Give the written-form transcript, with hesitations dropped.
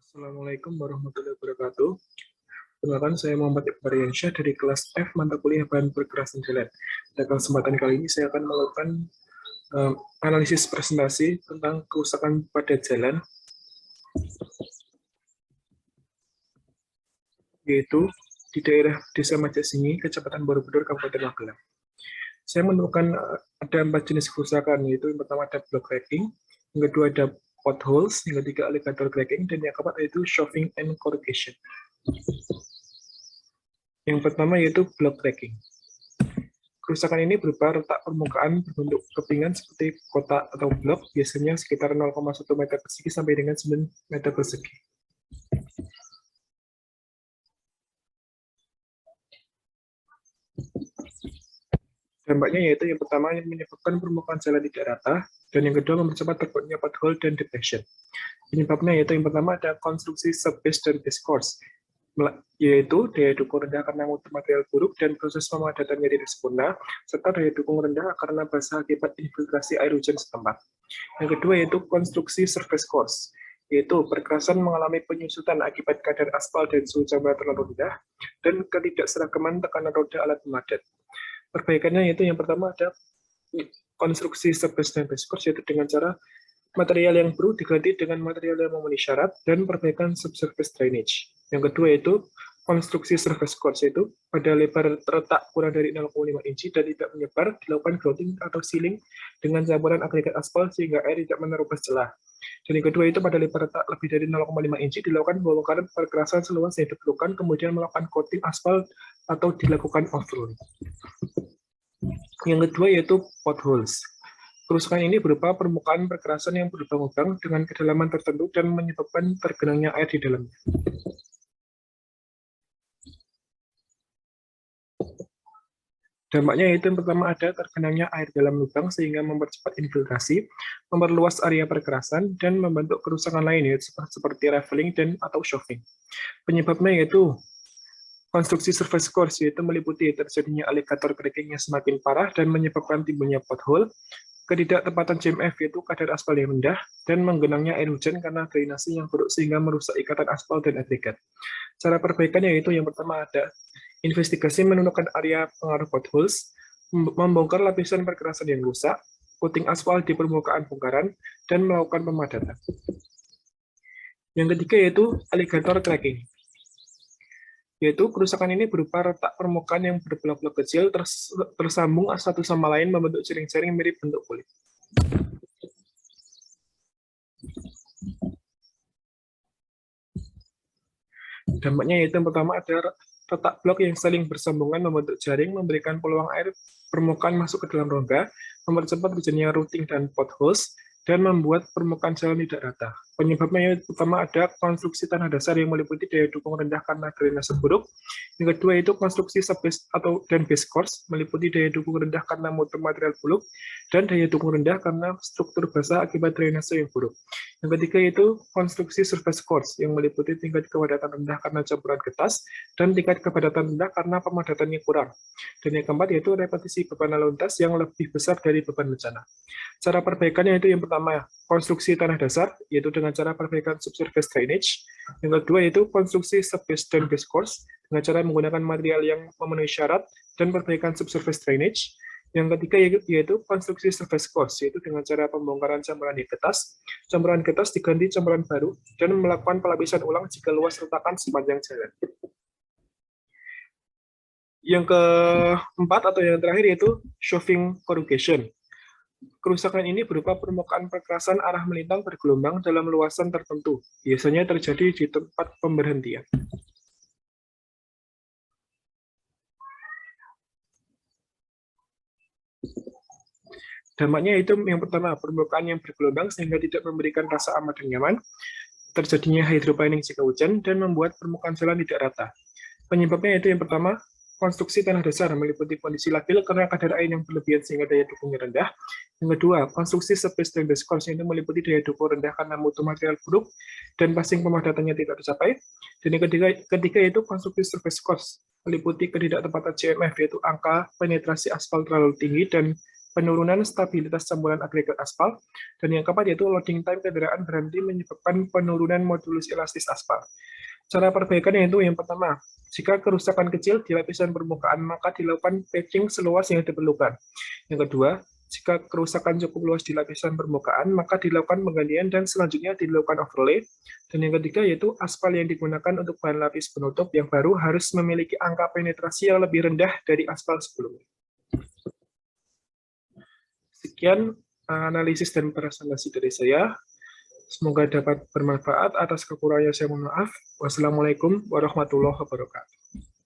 Assalamualaikum warahmatullahi wabarakatuh. Perkenalkan, saya Muhammad Iqbal Yansyah dari kelas F mata kuliah bahan perkerasan jalan. Pada kesempatan kali ini saya akan melakukan analisis presentasi tentang kerusakan pada jalan, yaitu di daerah Desa Majasingi, Kecamatan Borobudur, Kabupaten Magelang. Saya menemukan ada 4 jenis kerusakan, yaitu yang pertama ada block cracking, yang kedua ada potholes, yang ketiga alligator cracking, dan yang keempat yaitu shoving and corrugation. Yang pertama yaitu block cracking. Kerusakan ini berupa retak permukaan berbentuk kepingan seperti kotak atau blok, biasanya sekitar 0,1 meter persegi sampai dengan 9 meter persegi. Dampaknya yaitu yang pertama yang menyebabkan permukaan jalan tidak rata, dan yang kedua mempercepat terbentuknya pothole dan depression. Penyebabnya yaitu yang pertama ada konstruksi subbase dan base course, yaitu daya dukung rendah karena mutu material buruk dan proses pemadatannya tidak sempurna, serta daya dukung rendah karena basah akibat infiltrasi air hujan setempat. Yang kedua yaitu konstruksi surface course, yaitu perkerasan mengalami penyusutan akibat kadar aspal dan suhu campuran terlalu rendah, dan ketidakseragaman tekanan roda alat pemadat. Perbaikannya yaitu yang pertama ada konstruksi surface dan base course, yaitu dengan cara material yang buruk diganti dengan material yang memenuhi syarat, dan perbaikan subsurface drainage. Yang kedua yaitu konstruksi surface course, yaitu pada lebar terletak kurang dari 0,5 inci dan tidak menyebar, dilakukan grouting atau sealing dengan campuran agregat aspal sehingga air tidak menerobos celah. Dan yang kedua itu pada lebar retak lebih dari 0,5 inci dilakukan bongkaran perkerasan seluas yang diperlukan, kemudian melakukan coating aspal atau dilakukan overlay. Yang kedua yaitu potholes. Kerusakan ini berupa permukaan perkerasan yang berlubang-lubang dengan kedalaman tertentu dan menyebabkan tergenangnya air di dalamnya. Dampaknya yaitu yang pertama ada tergenangnya air dalam lubang sehingga mempercepat infiltrasi, memperluas area perkerasan, dan membentuk kerusakan lain yaitu seperti raveling dan atau shoving. Penyebabnya yaitu konstruksi surface course, yaitu meliputi terjadinya alligator cracking yang semakin parah dan menyebabkan timbulnya pothole, ketidaktepatan JMF yaitu kadar aspal yang rendah, dan menggenangnya air hujan karena drainase yang buruk sehingga merusak ikatan aspal dan agregat. Cara perbaikannya yaitu yang pertama ada investigasi menentukan area pengaruh potholes, membongkar lapisan perkerasan yang rusak, coating aspal di permukaan bongkaran, dan melakukan pemadatan. Yang ketiga yaitu alligator cracking, yaitu kerusakan ini berupa retak permukaan yang berblok-blok kecil tersambung satu sama lain membentuk jaring-jaring mirip bentuk kulit. Dampaknya yaitu yang pertama ada retak blok yang saling bersambungan membentuk jaring, memberikan peluang air permukaan masuk ke dalam rongga, mempercepat terjadinya routing dan potholes, dan membuat permukaan jalan tidak rata. Penyebabnya yang pertama ada konstruksi tanah dasar yang meliputi daya dukung rendah karena drainase buruk. Yang kedua itu konstruksi subbase dan base course meliputi daya dukung rendah karena mutu material buruk dan daya dukung rendah karena struktur basah akibat drainase yang buruk. Yang ketiga itu konstruksi surface course yang meliputi tingkat kepadatan rendah karena campuran getas dan tingkat kepadatan rendah karena pemadatannya kurang. Dan yang keempat yaitu repetisi beban lalu lintas yang lebih besar dari beban bencana. Cara perbaikannya itu yang pertama, konstruksi tanah dasar, yaitu dengan cara perbaikan subsurface drainage. Yang kedua yaitu konstruksi subbase dan base course, dengan cara menggunakan material yang memenuhi syarat, dan perbaikan subsurface drainage. Yang ketiga yaitu konstruksi surface course, yaitu dengan cara pembongkaran campuran getas diganti campuran baru, dan melakukan pelapisan ulang jika luas retakan sepanjang jalan. Yang keempat atau yang terakhir yaitu shoving corrugation. Kerusakan ini berupa permukaan perkerasan arah melintang bergelombang dalam luasan tertentu, biasanya terjadi di tempat pemberhentian. Dampaknya itu yang pertama, permukaan yang bergelombang sehingga tidak memberikan rasa aman dan nyaman, terjadinya hydroplaning jika hujan, dan membuat permukaan jalan tidak rata. Penyebabnya itu yang pertama, konstruksi tanah dasar meliputi kondisi labil karena kadar air yang berlebihan sehingga daya dukungnya rendah. Yang kedua, konstruksi subbase dan base course itu meliputi daya dukung rendah karena mutu material buruk dan passing pemadatannya tidak tercapai. Dan yang ketiga yaitu konstruksi surface course meliputi ketidaktepatan JMF, yaitu angka penetrasi aspal terlalu tinggi dan penurunan stabilitas campuran agregat aspal, dan yang keempat yaitu loading time kendaraan berhenti menyebabkan penurunan modulus elastis aspal. Cara perbaikan yaitu yang pertama, jika kerusakan kecil di lapisan permukaan, maka dilakukan patching seluas yang diperlukan. Yang kedua, jika kerusakan cukup luas di lapisan permukaan, maka dilakukan penggantian dan selanjutnya dilakukan overlay. Dan yang ketiga yaitu aspal yang digunakan untuk bahan lapis penutup yang baru harus memiliki angka penetrasi yang lebih rendah dari aspal sebelumnya. Sekian analisis dan presentasi dari saya. Semoga dapat bermanfaat. Atas kekurangannya saya mohon maaf. Wassalamualaikum warahmatullahi wabarakatuh.